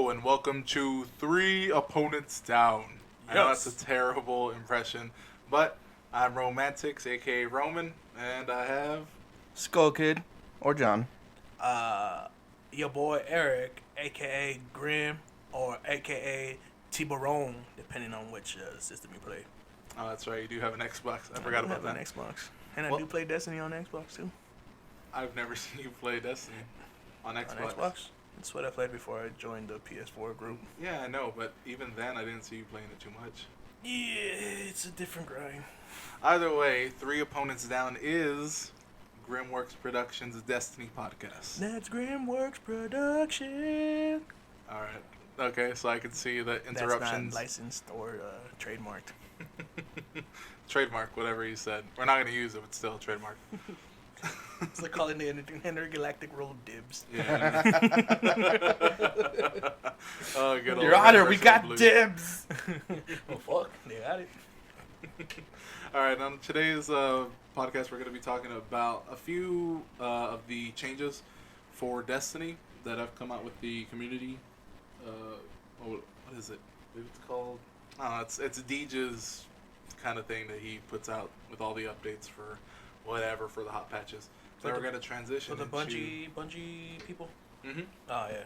Hello and welcome to Three Opponents Down. I know that's a terrible impression, but I'm Romantics, aka Roman, and I have... Skull Kid, or John. Your boy Eric, aka Grim, or aka T-Barone, depending on which system you play. Oh, that's right, you do have an Xbox. I forgot about that. An Xbox. And I do play Destiny on Xbox too. I've never seen you play Destiny on Xbox. On Xbox? That's what I played before I joined the PS4 group. Yeah, I know, but even then I didn't see you playing it too much. Yeah, it's a different grind. Either way, Three Opponents Down is Grimworks Productions' Destiny podcast. That's Grimworks Production. Alright. Okay, so I can see the interruptions. That's not licensed or trademarked. Trademark, whatever you said. We're not going to use it, but still trademark. It's like calling the intergalactic rule dibs. Yeah. Oh, good Your Honor, we got blue. dibs. Well, fuck, they got it. All right, on today's podcast, we're going to be talking about a few of the changes for Destiny that have come out with the community. What is it? Maybe it's called... I don't know, it's Deej's kind of thing that he puts out with all the updates for whatever for the hot patches. Then we're going to transition For the into... Bungie people? Mm-hmm. Oh, yeah.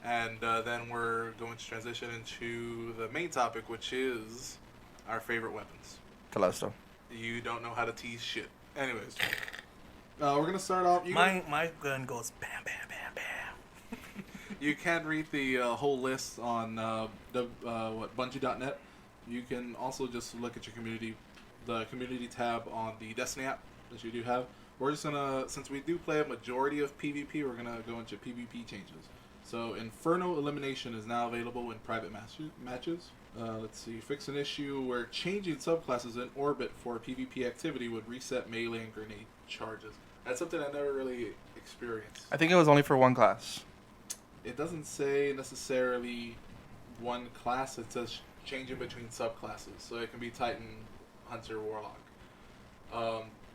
And then we're going to transition into the main topic, which is our favorite weapons. Telesto. You don't know how to tease shit. Anyways, we're going to start off... My gun goes bam, bam, bam, bam. You can read the whole list on Bungie.net. You can also just look at your community, the community tab on the Destiny app that you do have. We're just gonna, since we do play a majority of PvP, we're gonna go into PvP changes. So Inferno Elimination is now available in private matches. Let's see, fix an issue where changing subclasses in orbit for PvP activity would reset melee and grenade charges. That's something I never really experienced. I think it was only for one class. It doesn't say necessarily one class, it says changing between subclasses. So it can be Titan, Hunter, Warlock.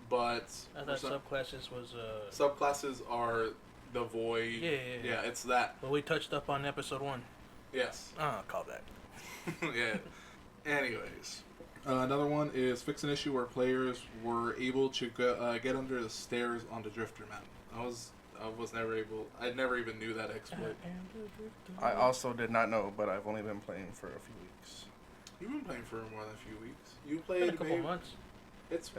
But I thought subclasses was subclasses are the Void. Yeah, it's that. But we touched up on episode 1. Yes. Call that. Yeah. Anyways, another one is fix an issue where players were able to get under the stairs on the Drifter map. I was never able. I never even knew that exploit. I also did not know, but I've only been playing for a few weeks. You've been playing for more than a few weeks. You played Been a couple months. It's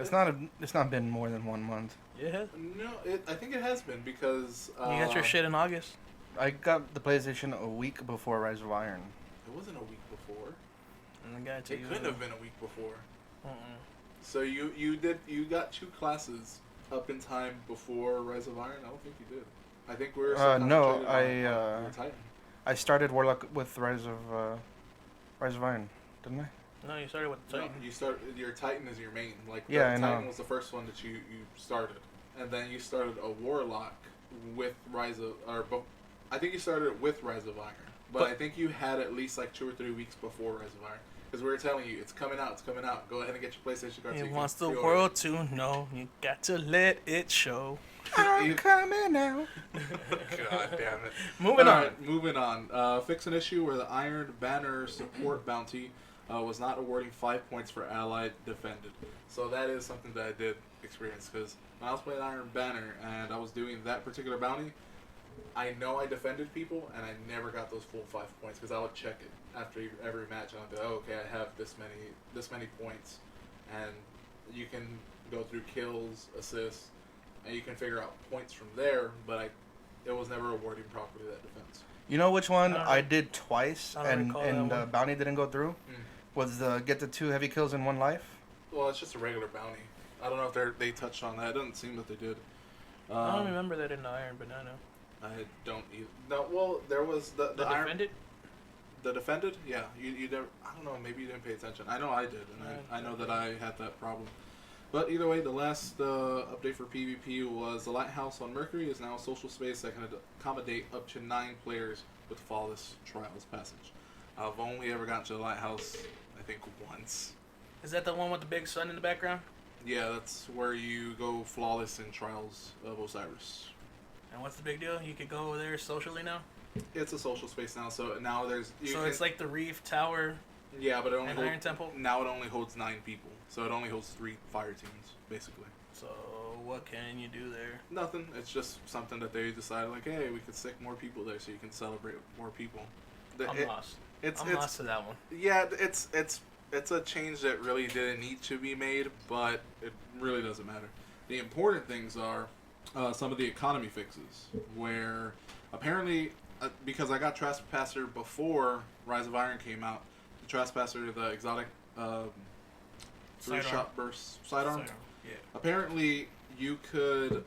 not been more than 1 month. Yeah. No, I think it has been because You got your shit in August. I got the PlayStation a week before Rise of Iron. It wasn't a week before. It Couldn't have been a week before. Uh-uh. So you got 2 classes up in time before Rise of Iron. I don't think you did. I think we were no, on Titan. I started Warlock with Rise of Iron, didn't I? No, you started with Titan. No, your Titan is your main. Like yeah, I Titan know. was the first one that you started, and then you started a Warlock with I think you started with Rise of Iron, but I think you had at least like 2 or 3 weeks before Rise of Iron. Because we were telling you, it's coming out. Go ahead and get your PlayStation card. He wants the world to know. You got to let it show. I'm coming now. God damn it. Moving on. Fix an issue where the Iron Banner support bounty was not awarding 5 points for allied defended. So that is something that I did experience. Because when I was playing Iron Banner and I was doing that particular bounty, I know I defended people, and I never got those full 5 points because I would check it after every match. And I'd be like, oh, okay, I have this many points, and you can go through kills, assists, and you can figure out points from there. But it was never awarding properly that defense. You know which one I did twice and the bounty didn't go through? Was the get the 2 heavy kills in 1 life? Well, it's just a regular bounty. I don't know if they touched on that. It doesn't seem that they did. I don't remember that in the Iron Banana. I don't either. No, well, there was the Iron... Defended? The defended? Yeah. You never... I don't know, maybe you didn't pay attention. I know I did, and I know that I had that problem. But either way, the last update for PvP was the Lighthouse on Mercury is now a social space that can accommodate up to 9 players with flawless trials passage. I've only ever gotten to the Lighthouse, I think, once. Is that the one with the big sun in the background? Yeah, that's where you go flawless in Trials of Osiris. And what's the big deal? You could go over there socially now? It's a social space now, so now there's. It's like the Reef Tower Yeah, but it only and Iron Temple. now it only holds 9 people, so it only holds 3 fire teams basically. So what can you do there? Nothing. It's just something that they decided, like, hey, we could stick more people there so you can celebrate more people. I'm lost. I'm lost to that one. Yeah, it's a change that really didn't need to be made, but it really doesn't matter. The important things are some of the economy fixes, where apparently, because I got Trespasser before Rise of Iron came out, the Trespasser, the exotic 3-shot burst sidearm. Yeah. Apparently, you could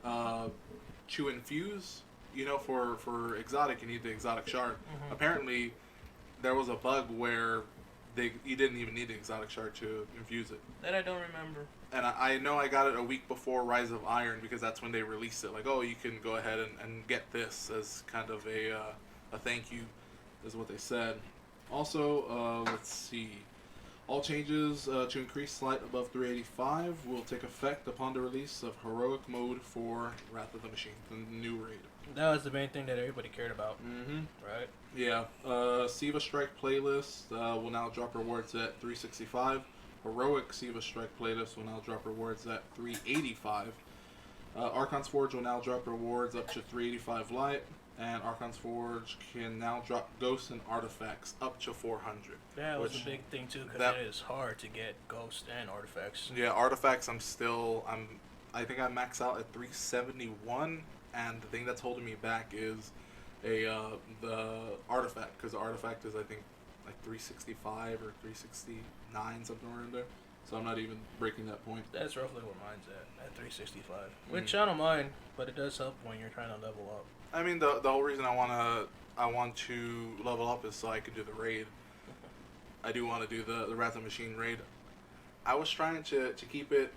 chew infuse. You know, for exotic, you need the exotic shard. Mm-hmm. Apparently, there was a bug where you didn't even need the exotic shard to infuse it. That I don't remember. And I know I got it a week before Rise of Iron because that's when they released it. Like, oh, you can go ahead and get this as kind of a thank you, is what they said. Also, let's see. All changes to increase slight above 385 will take effect upon the release of Heroic Mode for Wrath of the Machine, the new raid. That was the main thing that everybody cared about. Mm-hmm. Right? Yeah. Siva Strike playlist will now drop rewards at 365. Heroic Siva Strike playlist will now drop rewards at 385. Archon's Forge will now drop rewards up to 385 light. And Archon's Forge can now drop ghosts and artifacts up to 400. That was a big thing too, because it is hard to get ghosts and artifacts. Yeah, artifacts. I think I max out at 371, and the thing that's holding me back is the artifact, because the artifact is, I think, like 365 or 369, something around there. So I'm not even breaking that point. That's roughly where mine's at 365. Which I don't mind, but it does help when you're trying to level up. I mean, the whole reason I want to level up is so I can do the raid. I do want to do the Wrath of Machine raid. I was trying to keep it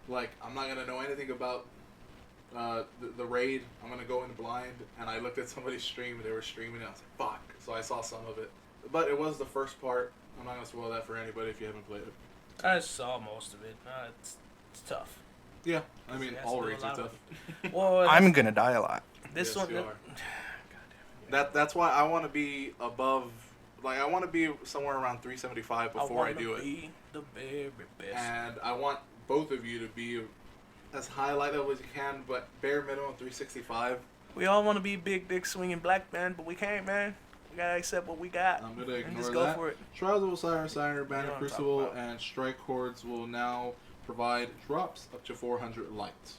like I'm not gonna know anything about the raid. I'm gonna go in blind, and I looked at somebody's stream and they were streaming it. I was like, fuck. So I saw some of it, but it was the first part. I'm not gonna spoil that for anybody if you haven't played it. I saw most of it. It's tough. Yeah, I mean, all raids are tough. Well, I'm gonna die a lot. This yes, one. you are. That's why I want to be above. Like, I want to be somewhere around 375 before I do it. Be the very best. And I want both of you to be as high light level as you can, but bare minimum 365. We all want to be big dick swinging black man, but we can't, man. We gotta accept what we got. I'm gonna ignore just that. Go for it. Trials of Osiris, Iron Banner, You know Crucible, and Strike Cords will now provide drops up to 400 lights.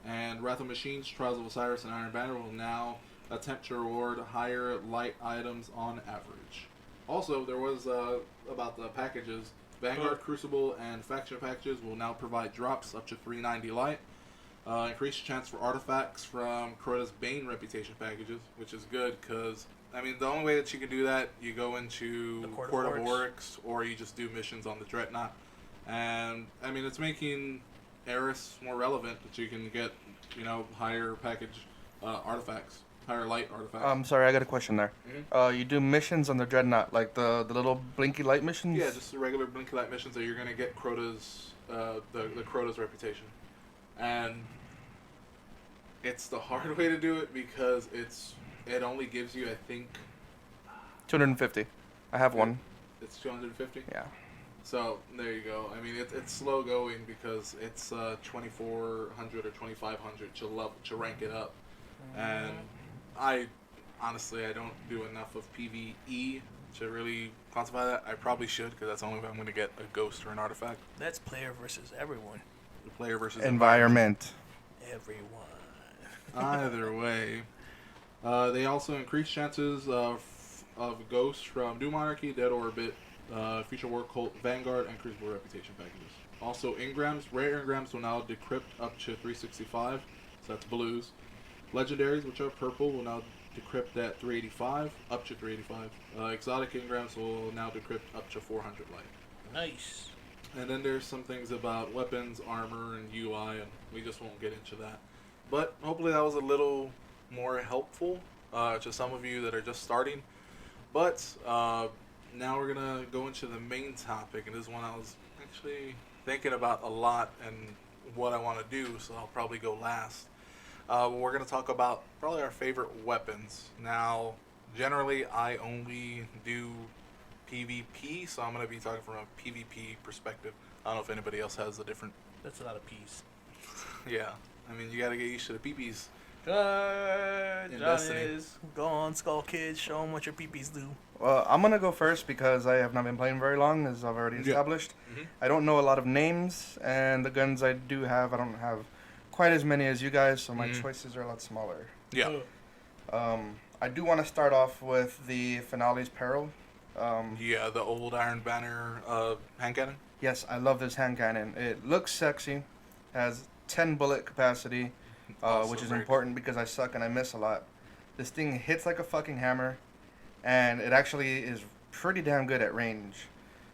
And Wrath of Machines, Trials of Osiris, and Iron Banner will now attempt to reward higher light items on average. Also, there was about the packages. Vanguard, Crucible, and Faction packages will now provide drops up to 390 light. Increased chance for artifacts from Crota's Bane reputation packages, which is good because, I mean, the only way that you can do that, you go into Court of Oryx, or you just do missions on the Dreadnought. And, I mean, it's making Eris more relevant that you can get, higher package artifacts, higher light artifacts. Sorry, I got a question there. Mm-hmm. You do missions on the Dreadnought, like the little blinky light missions? Yeah, just the regular blinky light missions that you're going to get Crota's, the Crota's reputation. And it's the hard way to do it because it only gives you, I think... 250. I have one. It's 250? Yeah. So, there you go. I mean, it's slow going because it's 2,400 or 2,500 to rank it up. And I don't do enough of PvE to really quantify that. I probably should, because that's the only way I'm going to get a ghost or an artifact. That's player versus everyone. The player versus environment. Everyone. Either way. They also increase chances of ghosts from Doom Monarchy, Dead Orbit, Future War Cult, Vanguard, and Crucible reputation packages. Also, engrams, rare engrams will now decrypt up to 365, so that's blues. Legendaries, which are purple, will now decrypt at 385, up to 385. Exotic engrams will now decrypt up to 400 light. Nice. And then there's some things about weapons, armor, and UI, and we just won't get into that. But hopefully that was a little more helpful to some of you that are just starting. But now we're going to go into the main topic, and this is one I was actually thinking about a lot and what I want to do, so I'll probably go last. We're going to talk about probably our favorite weapons. Now, Generally, I only do PvP, so I'm gonna be talking from a PvP perspective. I don't know if anybody else has a different. That's a lot of peas. Yeah, I mean, you gotta get used to the PvPs. Good. In John Destiny. is. Go on, Skull Kid. Show them what your peepees do. Well, I'm gonna go first because I have not been playing very long, as I've already Yeah. established. Mm-hmm. I don't know a lot of names, and the guns I do have, I don't have quite as many as you guys, so my Mhm. choices are a lot smaller. Yeah. I do want to start off with the Finale's Peril. Yeah, the old Iron Banner hand cannon. Yes, I love this hand cannon. It looks sexy, has 10 bullet capacity, Also which is very important because I suck and I miss a lot. This thing hits like a fucking hammer, and it actually is pretty damn good at range.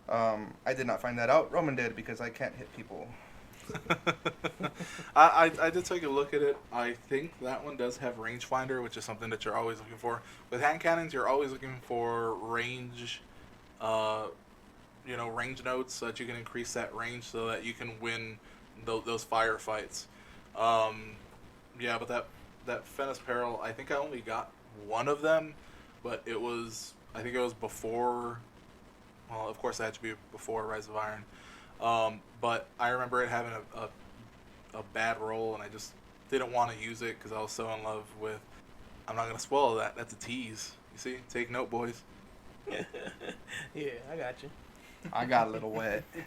I did not find that out. Roman did because I can't hit people. I did take a look at it. I think that one does have rangefinder, which is something that you're always looking for. With hand cannons, you're always looking for range, range nodes so that you can increase that range so that you can win those firefights. Yeah, but that Fennis Peril, I think I only got one of them, but I think it was before. Well, of course, it had to be before Rise of Iron. But I remember it having a bad roll, and I just didn't want to use it because I was so in love with. I'm not gonna spoil that. That's a tease. You see? Take note, boys. Yeah, I got you. I got a little wet. All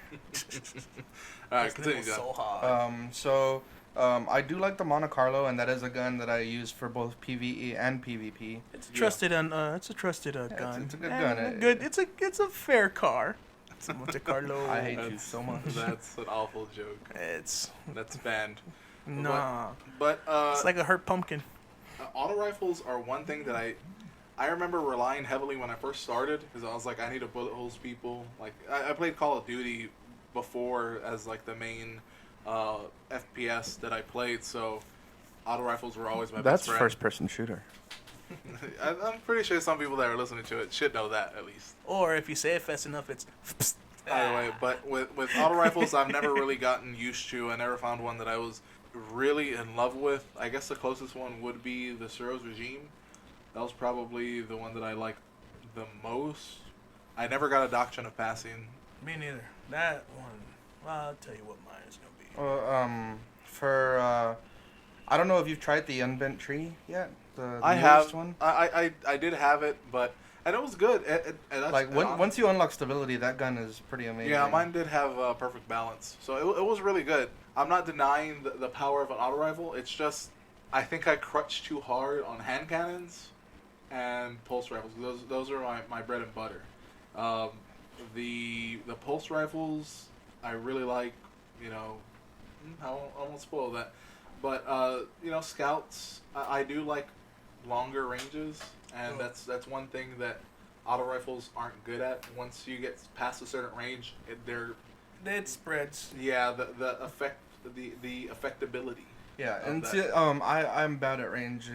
right, This continue, nigga was John. so hard. I do like the Monte Carlo, and that is a gun that I use for both PvE and PvP. It's a trusted gun. it's a good And gun. It's a fair car. It's a Monte Carlo. I hate you so much. That's an awful joke. It's That's banned. nah. But It's like a hurt pumpkin. auto rifles are one thing that I remember relying heavily when I first started because I was like, I need to bullet holes people. Like I played Call of Duty before as like the main FPS that I played, so auto rifles were always my That's best friend. first-person shooter. I'm pretty sure some people that are listening to it should know that at least. Or if you say it fast enough, it's. Either way, but with auto rifles, I've never really gotten used to. I never found one that I was really in love with. I guess the closest one would be the Suro's Regime. That was probably the one that I liked the most. I never got a Doctrine of Passing. Me neither. That one. Well, I'll tell you what mine is gonna be. Well, I don't know if you've tried the Unbent Tree yet. The I newest have one. I did have it, but and it was good. Once you unlock stability, that gun is pretty amazing. Yeah, mine did have perfect balance, so it was really good. I'm not denying the power of an auto rifle. It's just I think I crutched too hard on hand cannons and pulse rifles. Those are my bread and butter. The pulse rifles I really like. I won't spoil that. But scouts I do like longer ranges, and that's one thing that auto rifles aren't good at. Once you get past a certain range, It spreads. yeah, the effect, the affectability. Yeah, of and that. see, I'm bad at range.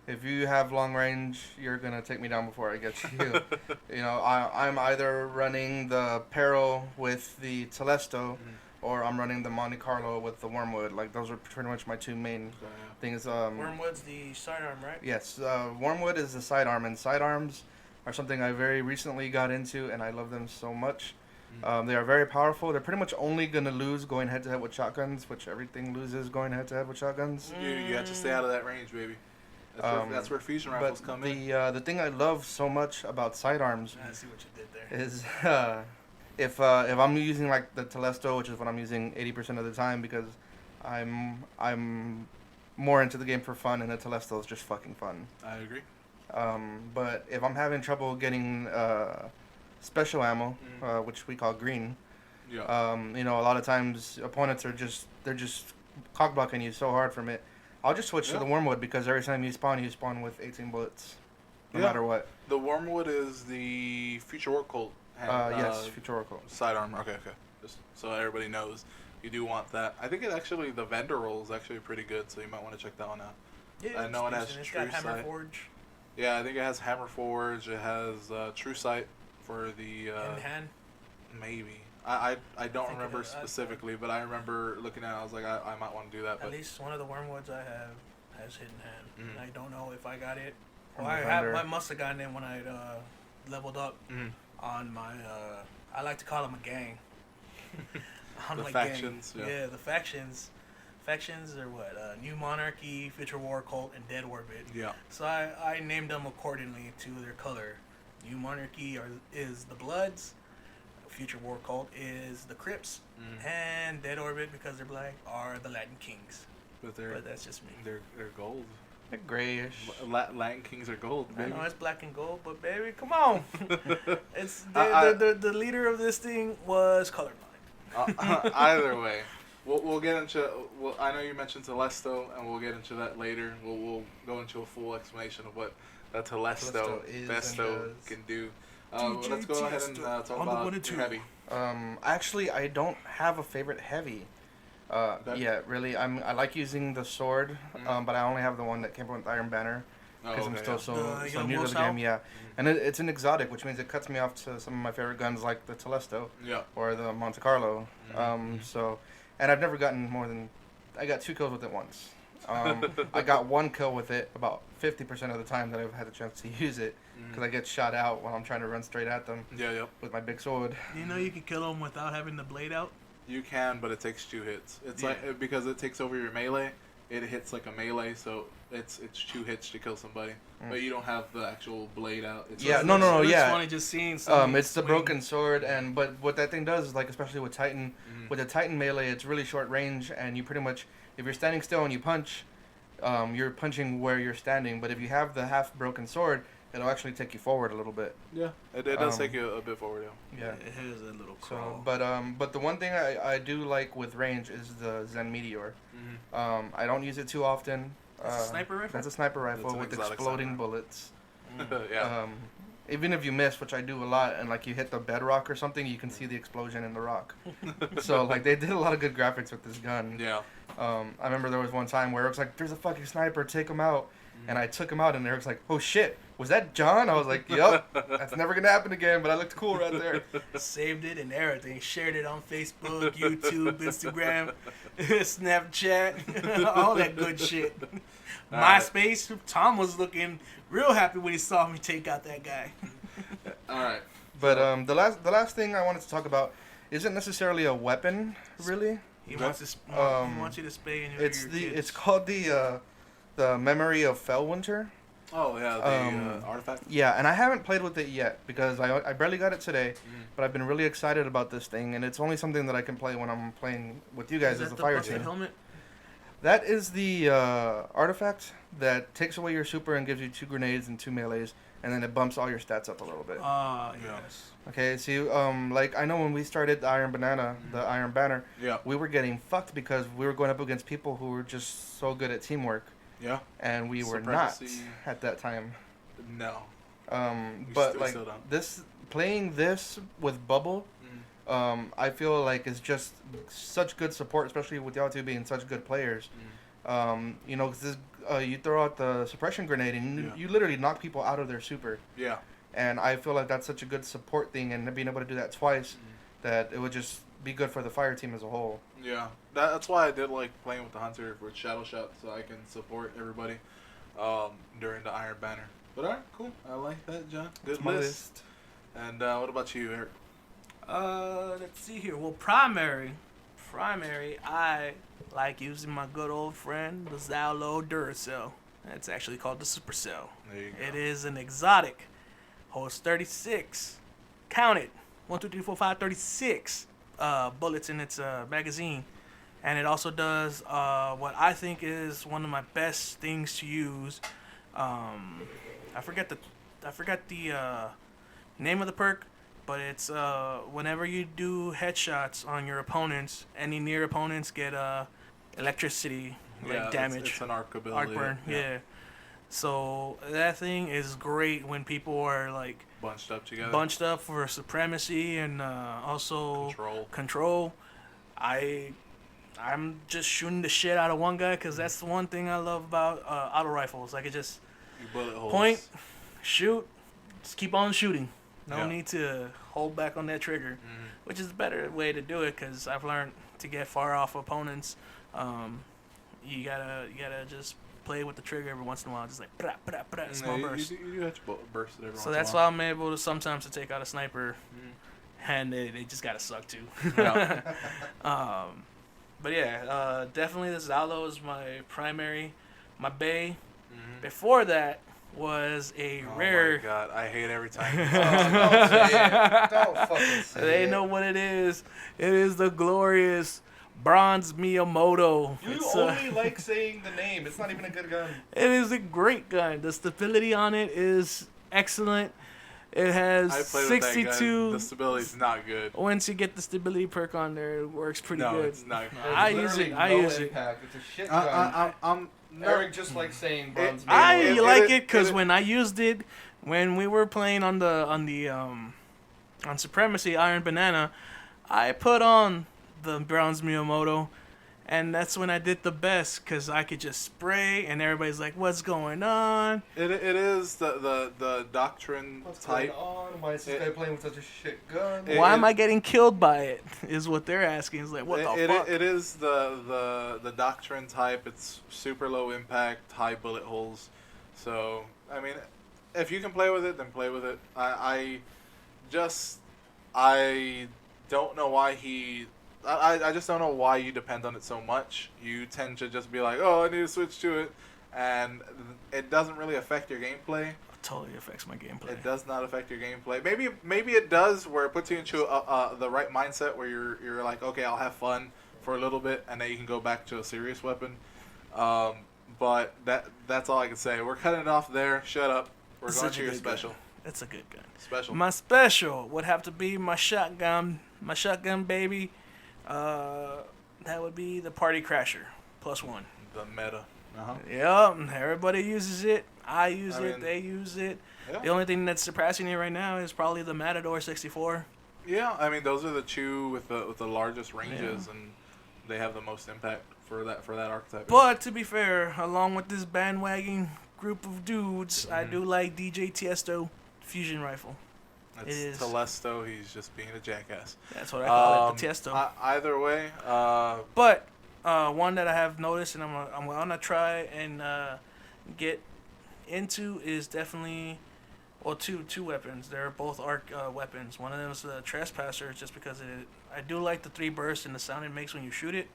If you have long range, you're gonna take me down before I get to you. I'm either running the Peril with the Telesto, or I'm running the Monte Carlo with the Wormwood. Like those are pretty much my two main So, things. Wormwood's the sidearm, right? Yes, Wormwood is the sidearm, and sidearms are something I very recently got into, and I love them so much. They are very powerful. They're pretty much only going to lose going head-to-head with shotguns, which everything loses going head-to-head with shotguns. you have to stay out of that range, baby. That's where fusion rifles come in. The thing I love so much about sidearms I see what you did there. is if I'm using like the Telesto, which is what I'm using 80% of the time because I'm more into the game for fun, and the Telesto is just fucking fun. I agree. But if I'm having trouble getting special ammo, which we call green, Yeah. a lot of times opponents are just cock blocking you so hard from it. I'll just switch to the Wormwood because every time you spawn with 18 bullets, no matter what. The Wormwood is the Future War Colt. Yes, Future Oracle. Sidearm. Okay. Just so everybody knows, you do want that. I think the vendor roll is actually pretty good, so you might want to check that one out. Yeah, I know it has it's True got Hammer Sight. Forge Yeah, I think it has Hammer Forge. It has True Sight for the in hand. maybe. I don't think it remember has- specifically, but I remember looking at it. I was like, I might want to do that. At But least one of the Wormwoods I have has hidden hand. Mhm. I don't know if I got it Well, I must have gotten in when I leveled up on my. I like to call them a gang. The factions. Gang. Yeah, the factions. Factions are what? New Monarchy, Future War Cult, and Dead Orbit. Yeah. So I named them accordingly to their color. New Monarchy is the Bloods. Future War Cult is the Crips. And Dead Orbit, because they're black, are the Latin Kings. But that's just me. They're gold. They're grayish. Latin Kings are gold, baby. I know it's black and gold, but baby, come on. It's the leader of this thing was colorblind. Either way, we'll get into. I know you mentioned Telesto, and we'll get into that later. We'll go into a full explanation of what that Telesto can do. Let's go ahead and talk about your heavy. Actually, I don't have a favorite heavy. Yeah, really. I like using the sword, but I only have the one that came with Iron Banner because I'm still so new to the game. Yeah, and it's an exotic, which means it cuts me off to some of my favorite guns like the Telesto, or the Monte Carlo. So, and I've never gotten more than I got 2 kills with it once. I got 1 kill with it about 50% of the time that I've had a chance to use it because I get shot out while I'm trying to run straight at them. With my big sword. You know you can kill them without having the blade out. You can, but it takes 2 hits. It's like because it takes over your melee. It hits like a melee, so it's 2 hits to kill somebody. But you don't have the actual blade out. It's funny just seeing. It's the broken sword, but what that thing does is like especially with Titan, with the Titan melee, it's really short range, and you pretty much if you're standing still and you punch, you're punching where you're standing. But if you have the half broken sword, it'll actually take you forward a little bit. Yeah, it does take you a bit forward. Yeah, it has a little crawl. So, but the one thing I do like with range is the Zen Meteor. I don't use it too often. That's a sniper rifle? That's a sniper rifle with exploding bullets. Yeah. Even if you miss, which I do a lot, and like you hit the bedrock or something, you can see the explosion in the rock. So like they did a lot of good graphics with this gun. Yeah. I remember there was one time where it was like, "There's a fucking sniper, take him out," and I took him out, and Eric's like, "Oh shit, was that John?" I was like, "Yup, that's never gonna happen again." But I looked cool right there. Saved it and everything. Shared it on Facebook, YouTube, Instagram, Snapchat, all that good shit. MySpace. Right. Tom was looking real happy when he saw me take out that guy. All right. But the last thing I wanted to talk about isn't necessarily a weapon, really. He wants you to spay and it's called the Memory of Fellwinter. Oh yeah, the artifact. Yeah, and I haven't played with it yet because I barely got it today, but I've been really excited about this thing, and it's only something that I can play when I'm playing with you guys as the fire team. Helmet? That is the artifact that takes away your super and gives you 2 grenades and 2 melees, and then it bumps all your stats up a little bit. Yes. Okay, see, like I know when we started the Iron Banner, we were getting fucked because we were going up against people who were just so good at teamwork. Yeah. And we were not at that time. No. But like playing this with Bubble, I feel like is just such good support, especially with y'all two being such good players. You know, cause you throw out the suppression grenade and you literally knock people out of their super. Yeah. And I feel like that's such a good support thing, and being able to do that twice, that it would just be good for the fire team as a whole. Yeah, that's why I did like playing with the Hunter with Shadow Shot, so I can support everybody during the Iron Banner. But alright, cool. I like that, John. Good list. And what about you, Eric? Let's see here. Well, primary, I like using my good old friend, the Zalo Duracell. It's actually called the Supercell. There you go. It is an exotic. Holds 36. Count it. 1, 2, 3, 4, 5, 36 bullets in its magazine. And it also does what I think is one of my best things to use. I forget the name of the perk, but it's whenever you do headshots on your opponents, any near opponents get electricity damage. It's an arc ability. Arc burn, yeah. So that thing is great when people are like bunched up together. Bunched up for supremacy and also control. I'm just shooting the shit out of one guy because that's the one thing I love about auto rifles. I could just point, shoot, just keep on shooting. No need to hold back on that trigger, which is the better way to do it because I've learned to get far off opponents. You gotta just play with the trigger every once in a while, just like small bursts. You do have to burst it every once So in a that's while. why I'm able to sometimes to take out a sniper, and they just gotta suck too. Yeah. But yeah, definitely the Zalo is my primary. My Bay. Mhm. Before that was a rare. Oh my god, I hate every time. Don't say it. Don't fucking say They it. know what it is. It is the glorious Bronze Miyamoto. You It's, only like saying the name. It's not even a good gun. It is a great gun. The stability on it is excellent. It has I played with that 62. gun. The stability's not good. Once you get the stability perk on there, it works pretty No, good. it's not. There's I literally use it. impact. It's a shit gun. I'm Eric just likes saying bronze. I It- like it- it because it- when I used it, when we were playing on Supremacy Iron Banana, I put on the Bronze Miyamoto, and that's when I did the best because I could just spray, and everybody's like, "What's going on?" It is the Doctrine What's type. going on? Why is this It- guy playing with such a shit gun? Why am I getting killed by it? Is what they're asking. It's like, what the fuck? It is the Doctrine type. It's super low impact, high bullet holes. So I mean, if you can play with it, then play with it. I don't know why I just don't know why you depend on it so much. You tend to just be like, oh, I need to switch to it, and it doesn't really affect your gameplay. Totally affects my gameplay. It does not affect your gameplay. Maybe it does, where it puts you into the right mindset, where you're like, okay, I'll have fun for a little bit, and then you can go back to a serious weapon. But that's all I can say. We're cutting it off there. Shut up. We're It's going such to a your good special. gun. It's a good gun. Special. My special would have to be my shotgun baby. That would be the Party Crasher +1. The meta. Yep, everybody uses it. I use I it. mean, They use it. Yeah. The only thing that's surpassing it right now is probably the Matador 64. Yeah, I mean those are the two with the largest ranges, and they have the most impact for that archetype. But to be fair, along with this bandwagon group of dudes, I do like DJ Tiesto fusion rifle. That's it is. Telesto. He's just being a jackass. That's what I call it, the Tiesto. Either way, But one that I have noticed and I'm gonna try and get into is definitely, well, two weapons. They're both arc weapons. One of them is the Trespasser, just because I do like the 3 bursts and the sound it makes when you shoot it.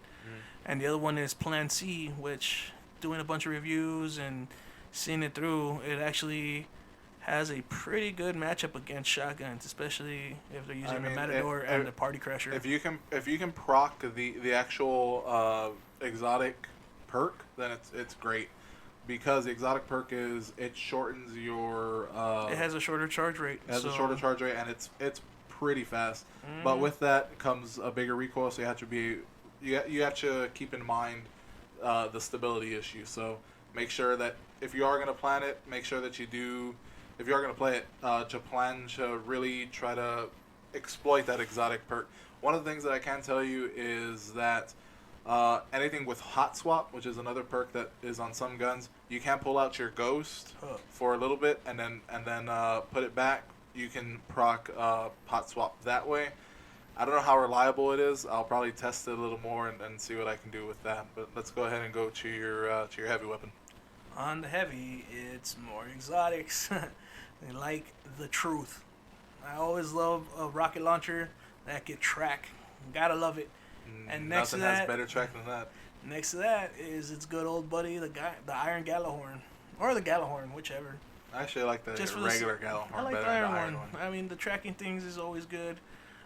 And the other one is Plan C, which, doing a bunch of reviews and seeing it through, it actually has a pretty good matchup against shotguns, especially if they're using the Matador and the Party Crasher. If you can proc the actual exotic perk, then it's great, because the exotic perk it shortens your. It has a shorter charge rate. It has a shorter charge rate, and it's pretty fast. But with that comes a bigger recoil, so you have to keep in mind the stability issue. So make sure that if you are going to plan it, make sure that you do. If you are going to play it, to plan to really try to exploit that exotic perk. One of the things that I can tell you is that anything with hot swap, which is another perk that is on some guns, you can pull out your ghost for a little bit and then put it back. You can proc hot swap that way. I don't know how reliable it is. I'll probably test it a little more and see what I can do with that. But let's go ahead and go to your heavy weapon. On the heavy, it's more exotics. They like the truth. I always love a rocket launcher that can track. Gotta love it. And next Nothing to that, has better track than that. Next to that is its good old buddy, the Iron Gallahorn, or the Gallahorn, whichever. I actually like the Just for regular Gallahorn I like better the than Iron the one. Iron one. I mean, the tracking things is always good,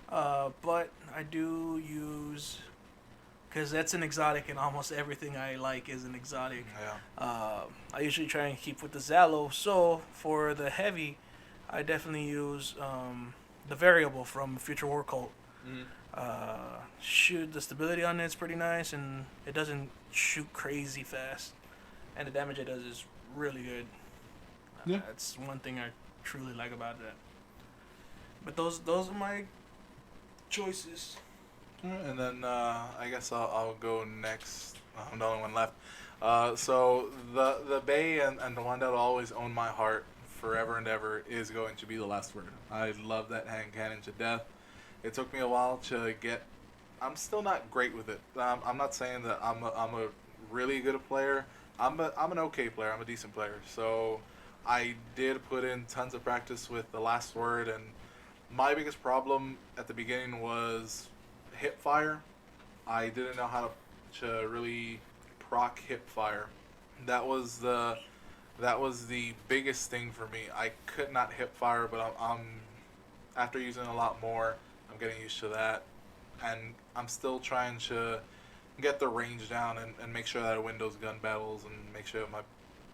but I do use, because that's an exotic, and almost everything I like is an exotic. Yeah. I usually try and keep with the Zalo. So for the heavy, I definitely use the variable from Future War Cult. Shoot, the stability on it's pretty nice, and it doesn't shoot crazy fast, and the damage it does is really good. Yeah. That's one thing I truly like about that. But those are my choices. Alright, and then I guess I'll go next. I'm the only one left. So the Bay and the one that'll always own my heart forever and ever is going to be the Last Word. I love that hand cannon to death. It took me a while to get. I'm still not great with it. I'm not saying that I'm a really good player, I'm an okay player. I'm a decent player. So I did put in tons of practice with the last word, and my biggest problem at the beginning was hip fire. I didn't know how to really proc hip fire. That was the that was the biggest thing for me. I could not hip fire, but I'm after using a lot more, I'm getting used to that, and I'm still trying to get the range down and make sure that I win those gun battles and make sure my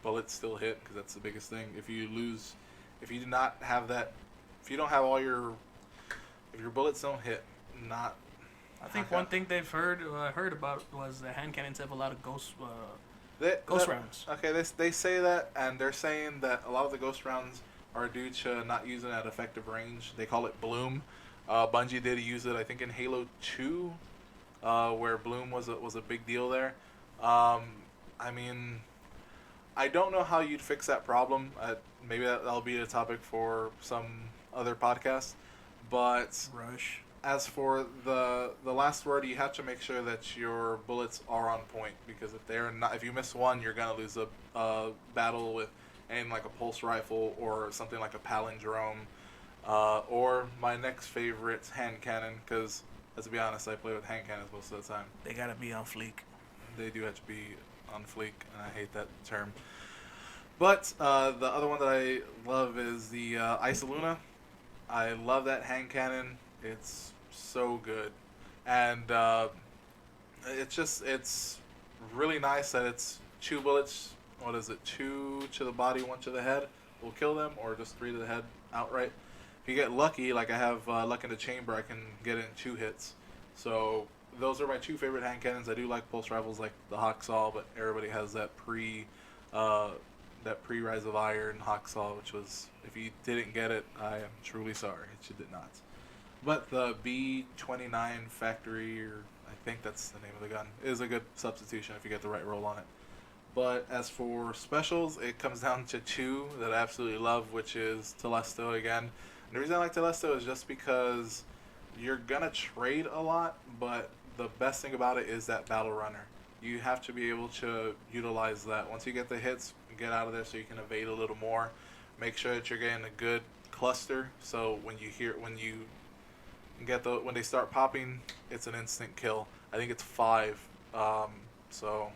bullets still hit, because that's the biggest thing. If you do not have that, if you don't have all your, if your bullets don't hit, not. I think one thing they've heard about was the hand cannons have a lot of ghost rounds. Okay, they say that, and they're saying that a lot of the ghost rounds are due to not using at effective range. They call it bloom. Bungie did use it, I think, in Halo 2, where bloom was a big deal there. I mean, I don't know how you'd fix that problem. Maybe that'll be a topic for some other podcast. But Rush. as for the last word, you have to make sure that your bullets are on point, because if you miss one, you're gonna lose a battle with anything like a pulse rifle or something like a palindrome, or my next favorite, hand cannon. Because let's be honest, I play with hand cannons most of the time. They gotta be on fleek. They do have to be on fleek, and I hate that term. But the other one that I love is the Isoluna. I love that hand cannon. It's so good, and it's really nice that it's 2 bullets. What is it? 2 to the body, 1 to the head will kill them, or just 3 to the head outright. If you get lucky, like I have luck in the chamber, I can get it in 2 hits. So those are my 2 favorite hand cannons. I do like pulse rifles like the Hawksaw, but everybody has that pre-Rise of Iron Hawksaw, which was, if you didn't get it, I am truly sorry that you did not. But the B29 Factory, or I think that's the name of the gun, is a good substitution if you get the right roll on it. But as for specials, it comes down to 2 that I absolutely love, which is Telesto again. And the reason I like Telesto is just because you're going to trade a lot, but the best thing about it is that battle runner. You have to be able to utilize that. Once you get the hits, get out of there so you can evade a little more. Make sure that you're getting a good cluster, so when they start popping, it's an instant kill. I think it's 5. So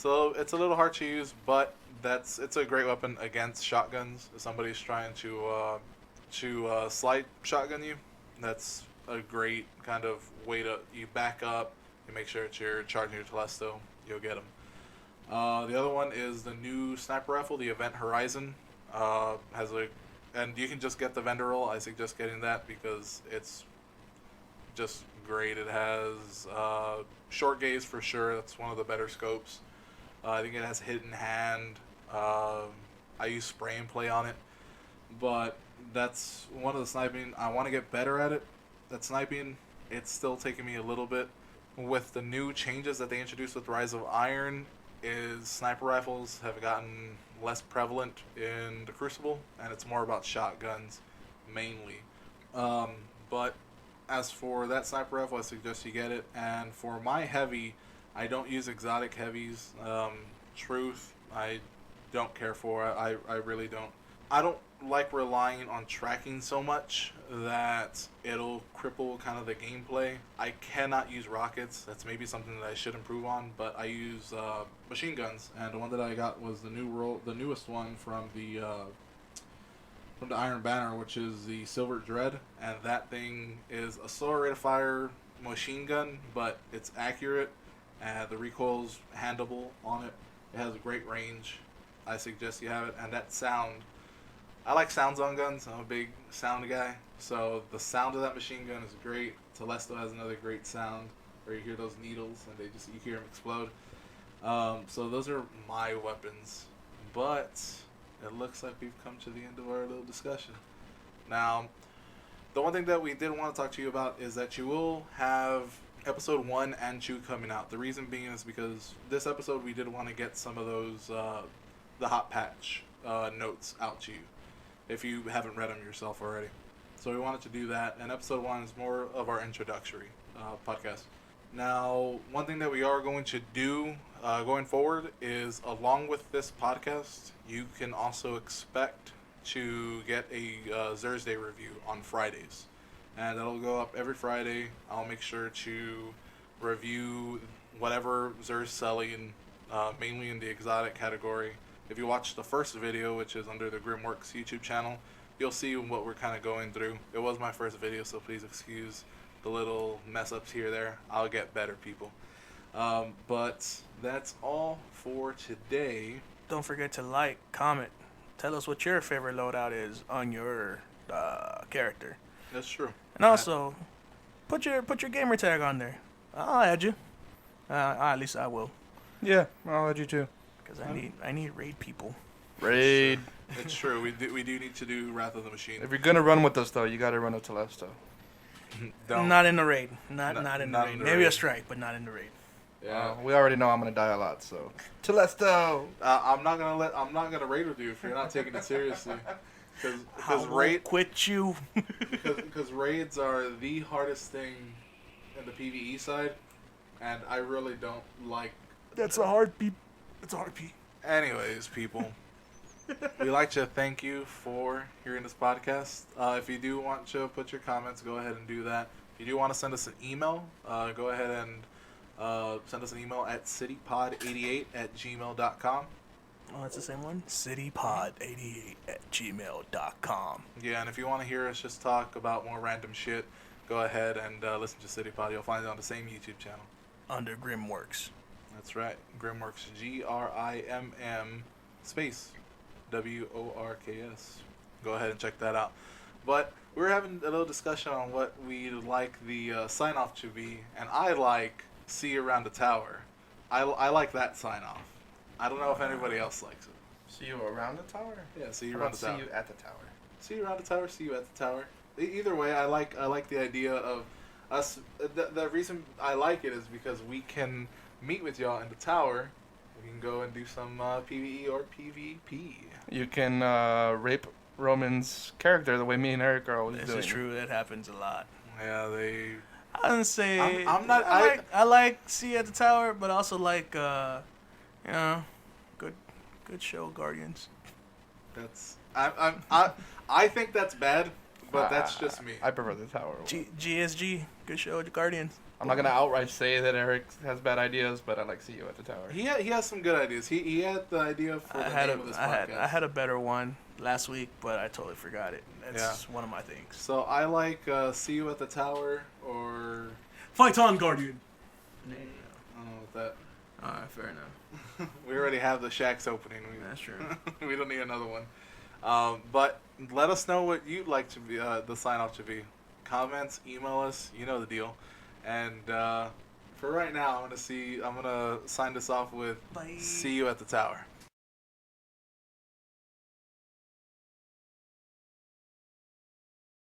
it's a little hard to use, but it's a great weapon against shotguns. If somebody's trying to slide shotgun you, that's a great kind of way to, you back up, you make sure that you're charging your Telesto, you'll get them. The other one is the new sniper rifle, the Event Horizon. And you can just get the vendor roll. I suggest getting that because it's just great. It has short gaze for sure. That's one of the better scopes. I think it has hidden hand. I use spray and play on it, but that's one of the sniping. I want to get better at it. That sniping, it's still taking me a little bit. With the new changes that they introduced with Rise of Iron, is sniper rifles have gotten less prevalent in the Crucible, and it's more about shotguns mainly. But as for that sniper rifle, I suggest you get it. And for my heavy, I don't use exotic heavies. Truth, I don't care for. I really don't. I don't like relying on tracking so much that it'll cripple kind of the gameplay. I cannot use rockets. That's maybe something that I should improve on, but I use machine guns, and the one that I got was the newest one from the Iron Banner, which is the Silver Dread, and that thing is a slower rate of fire machine gun, but it's accurate, and the recoil's handleable on it. It has a great range. I suggest you have it, and that sound. I like sounds on guns. I'm a big sound guy. So the sound of that machine gun is great. Telesto has another great sound where you hear those needles and you hear them explode. So those are my weapons. But it looks like we've come to the end of our little discussion. Now, the one thing that we did want to talk to you about is that you will have episode 1 and 2 coming out. The reason being is because this episode we did want to get some of those, the hot patch notes out to you, if you haven't read them yourself already. So we wanted to do that, and episode 1 is more of our introductory podcast. Now, one thing that we are going to do going forward is, along with this podcast, you can also expect to get a Thursday review on Fridays. And that'll go up every Friday. I'll make sure to review whatever Zer's selling, mainly in the exotic category. If you watch the first video, which is under the Grimworks YouTube channel, you'll see what we're kind of going through. It was my first video, so please excuse the little mess ups here or there. I'll get better, people. But that's all for today. Don't forget to like, comment, tell us what your favorite loadout is on your character. That's true. And also, put your gamer tag on there. I'll add you. At least I will, Yeah, I'll add you too. because I need raid people. Raid. It's true. We do need to do Wrath of the Machine. If you're gonna run with us though, you gotta run a Telesto. Not in the raid. Not in the not raid. in the Maybe a raid. strike, but not in the raid. Yeah. We already know I'm gonna die a lot, so Telesto. I'm not gonna raid with you if you're not taking it seriously. Because quit you. Because raids are the hardest thing in the PvE side, and I really don't like. That's a hard P. It's a hard P. Anyways, people, we'd like to thank you for hearing this podcast. If you do want to put your comments, go ahead and do that. If you do want to send us an email, go ahead and send us an email at citypod88@gmail.com. Oh, that's the same one? citypod88@gmail.com. Yeah, and if you want to hear us just talk about more random shit, go ahead and listen to CityPod. You'll find it on the same YouTube channel. Under Grimworks. That's right. Grimworks, GRIMM space WORKS. Go ahead and check that out. But we're having a little discussion on what we like the sign off to be, and I like "See You Around the Tower." I like that sign off. I don't know if anybody else likes it. See you around the tower? Yeah, see you How around about the tower. see you at the tower? See you around the tower. See you at the tower. Either way, I like the idea of us. The reason I like it is because we can meet with y'all in the tower. We can go and do some PvE or PvP. You can rape Roman's character the way me and Eric are always This doing. is true. That happens a lot. Yeah, they. I wouldn't say. I'm not- I like See at the Tower, but also like good show, Guardians. That's. I think that's bad, but that's just me. I prefer the tower. GSG, good show, Guardians. I'm not gonna outright say that Eric has bad ideas, but I like see you at the tower. He has some good ideas. He had the idea for the name of this podcast. I had a better one last week, but I totally forgot it. That's one of my things. So I like See You at the Tower or Fight on, Guardian. I don't know what that. Alright, fair enough. We already have the Shacks opening. That's true. We don't need another one. But let us know what you'd like to be the sign off to be. Comments, email us. You know the deal. And for right now, I'm gonna sign this off with Bye. "See You at the Tower."